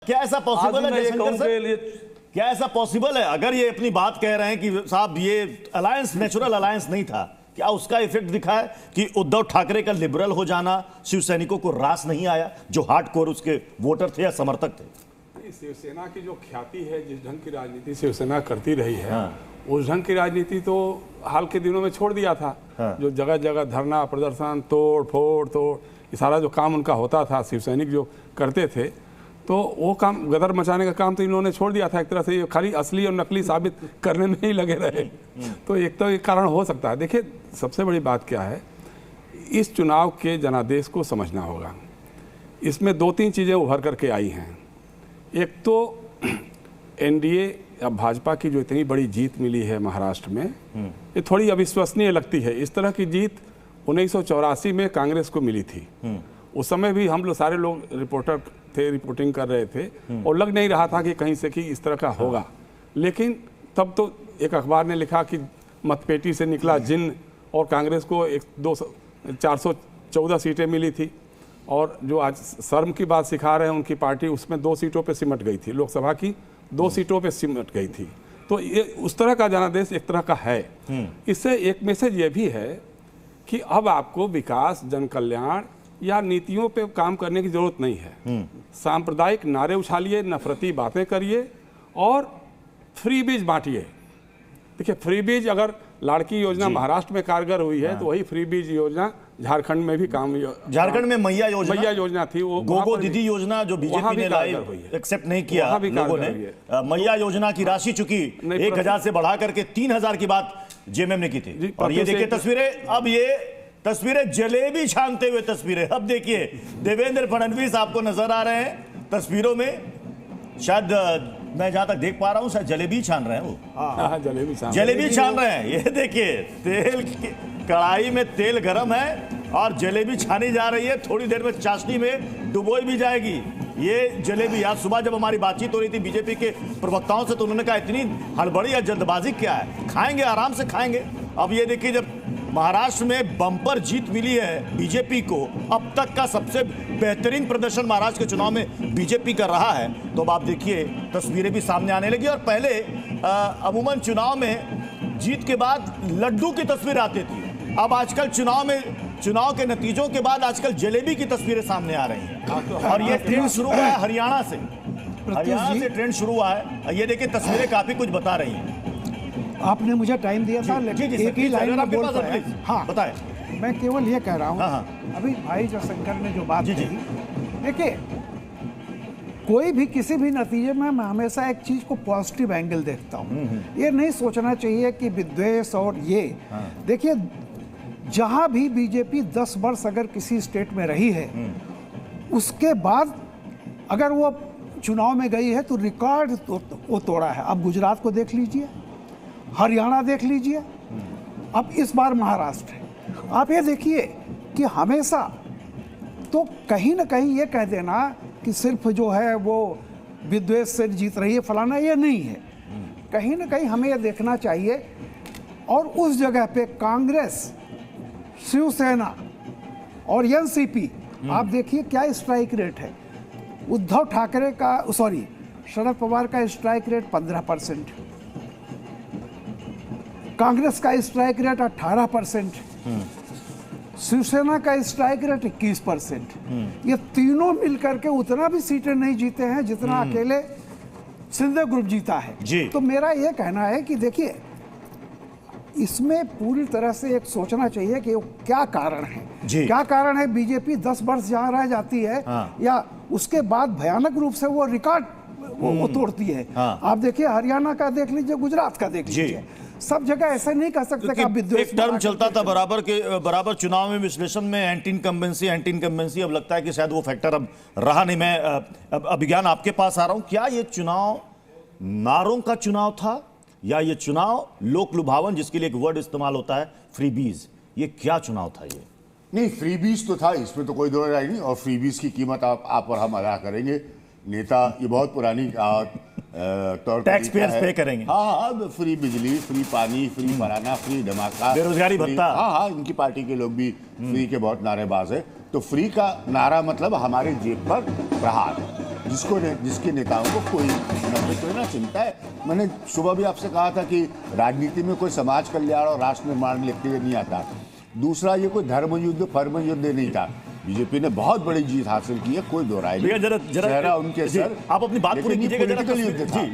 क्या ऐसा पॉसिबल है जयशंकर सर? क्या ऐसा पॉसिबल है अगर ये अपनी बात कह रहे हैं कि साहब ये अलायंस नेचुरल अलायंस नहीं था, क्या उसका इफेक्ट दिखा है कि उद्धव ठाकरे का लिबरल हो जाना शिव सैनिकों को रास नहीं आया, जो हार्डकोर उसके वोटर थे या समर्थक थे? शिवसेना की जो ख्याति है, जिस ढंग की राजनीति शिवसेना करती रही है, उस ढंग की राजनीति तो हाल के दिनों में छोड़ दिया था। जो जगह जगह धरना प्रदर्शन, तोड़ फोड़ ये सारा जो काम उनका होता था, शिव सैनिक जो करते थे, तो वो काम गदर मचाने का काम तो इन्होंने छोड़ दिया था। एक तरह से ये खाली असली और नकली साबित करने में ही लगे रहे। तो एक तो एक कारण हो सकता है। देखिए, सबसे बड़ी बात क्या है, इस चुनाव के जनादेश को समझना होगा। इसमें दो तीन चीज़ें उभर करके आई हैं। एक तो एनडीए या भाजपा की जो इतनी बड़ी जीत मिली है महाराष्ट्र में, ये थोड़ी अविश्वसनीय लगती है। इस तरह की जीत 1984 में कांग्रेस को मिली थी। उस समय भी हम लोग सारे लोग रिपोर्टर थे, रिपोर्टिंग कर रहे थे, और लग नहीं रहा था कि कहीं से कि इस तरह का होगा। लेकिन तब तो एक अखबार ने लिखा कि मतपेटी से निकला जिन्न, और कांग्रेस को 414 सीटें मिली थी। और जो आज शर्म की बात सिखा रहे हैं, उनकी पार्टी उसमें 2 सीटों पे सिमट गई थी, लोकसभा की 2 सीटों पे सिमट गई थी। तो ये उस तरह का जनादेश एक तरह का है। इससे एक मैसेज ये भी है कि अब आपको विकास, जन कल्याण या नीतियों पे काम करने की जरूरत नहीं है। सांप्रदायिक नारे उछालिए, नफरती बातें करिए और फ्री बीज बांटिए। देखिए, फ्री बीज अगर लाड़की योजना महाराष्ट्र में कारगर हुई है, तो वही फ्री बीज योजना झारखंड में भी काम। झारखंड में मैया योजना थी, वो गोगो दीदी योजना जो बीजेपी ने लाई, एक्सेप्ट नहीं किया लोगों ने। मैया योजना की राशि चूंकि 1000 से बढ़ा करके 3000 की बात जेएमएम ने की थी। और ये देखिए तस्वीरें, अब ये तस्वीरें जलेबी छानते हुए तस्वीरें। अब देखिए देवेंद्र फडणवीस आपको नजर आ रहे हैं तस्वीरों में। शायद मैं जहां तक देख पा रहा हूं, शायद जलेबी छान रहे हैं वो। जलेबी छान रहे हैं। ये देखिए, तेल कढ़ाई में तेल गरम है और जलेबी छानी जा रही है। थोड़ी देर में चाशनी में डुबोई भी जाएगी ये जलेबी। आज सुबह जब हमारी बातचीत हो रही थी बीजेपी के प्रवक्ताओं से, तो उन्होंने कहा इतनी हड़बड़ी या जल्दबाजी क्या है, खाएंगे, आराम से खाएंगे। अब ये देखिए, जब महाराष्ट्र में बम्पर जीत मिली है बीजेपी को, अब तक का सबसे बेहतरीन प्रदर्शन महाराष्ट्र के चुनाव में बीजेपी कर रहा है, तो अब आप देखिए तस्वीरें भी सामने आने लगी। और पहले अमूमन चुनाव में जीत के बाद लड्डू की तस्वीर आती थी, अब आजकल चुनाव के नतीजों के बाद आजकल जलेबी की तस्वीरें सामने आ रही हैं। और ये ट्रेंड शुरू हुआ है हरियाणा से ट्रेंड शुरू हुआ है। ये देखिए तस्वीरें काफी कुछ बता रही हैं। आपने मुझे टाइम दिया था, लेकिन एक ही लाइन में बोल पाया। हाँ, बताएं। मैं केवल ये कह रहा हूँ, अभी भाई जयशंकर ने जो बात कही, देखिए कोई भी किसी भी नतीजे में मैं हमेशा एक चीज को पॉजिटिव एंगल देखता हूँ। ये नहीं सोचना चाहिए कि विद्वेष और ये। देखिए, जहाँ भी बीजेपी 10 वर्ष अगर किसी स्टेट में रही है, उसके बाद अगर वो चुनाव में गई है तो रिकॉर्ड वो तोड़ा है। अब गुजरात को देख लीजिए, हरियाणा देख लीजिए, अब इस बार महाराष्ट्र है। आप ये देखिए कि हमेशा तो कहीं ना कहीं ये कह देना कि सिर्फ जो है वो विद्वेष से जीत रही है फलाना, ये नहीं है। कहीं ना कहीं हमें ये देखना चाहिए। और उस जगह पे कांग्रेस, शिवसेना और एनसीपी, आप देखिए क्या स्ट्राइक रेट है। उद्धव ठाकरे का, सॉरी, शरद पवार का स्ट्राइक रेट 15%, कांग्रेस का स्ट्राइक रेट 18%, शिवसेना का स्ट्राइक रेट 21%। ये तीनों मिलकर के उतना भी सीटें नहीं जीते हैं जितना अकेले शिंदे ग्रुप जीता है। तो मेरा ये कहना है कि देखिए, इसमें पूरी तरह से एक सोचना चाहिए कि क्या कारण है, क्या कारण है बीजेपी 10 वर्ष जहां रह जाती है, या उसके बाद भयानक रूप से वो रिकॉर्ड वो तोड़ती है। आप देखिए हरियाणा का देख लीजिए, गुजरात का देख लीजिए, सब जगह ऐसे नहीं कर सकते कि आप विद्वेष। एक टर्म चलता था बराबर चुनाव में विश्लेषण में, एंटी इनकम्बेंसी। अब लगता है कि शायद वो फैक्टर अब रहा नहीं। मैं अब अभिज्ञान आपके पास आ रहा हूं। क्या ये चुनाव नारों का चुनाव था, या ये चुनाव लोक लुभावन, जिसके लिए एक वर्ड इस्तेमाल होता है फ्रीबीज, ये क्या चुनाव था? ये नहीं, फ्रीबीज तो था, इसमें तो कोई दो राय नहीं। और फ्रीबीज की कीमत आप और हम अदा करेंगे। नेता, ये बहुत पुरानी टैक्स पेयर्स पे करेंगे। हाँ, फ्री बिजली, फ्री पानी, फ्री फलाना, फ्री धमाका, बेरोजगारी भत्ता। हाँ, इनकी पार्टी के लोग भी फ्री के बहुत नारेबाज है। तो फ्री का नारा मतलब हमारे जेब पर प्रहार। जिसके नेताओं को कोई नफरत ना चिंता है। मैंने सुबह भी आपसे कहा था कि राजनीति में कोई समाज कल्याण और राष्ट्र निर्माण लिखते हुए नहीं आता। दूसरा, ये कोई धर्म युद्ध फर्म युद्ध नहीं था। बीजेपी ने बहुत बड़ी जीत हासिल की है, कोई दो राय नहीं। चेहरा उनके सर, आप अपनी बात पूरी कीजिएगा, पॉलिटिकल युद्ध था। जी।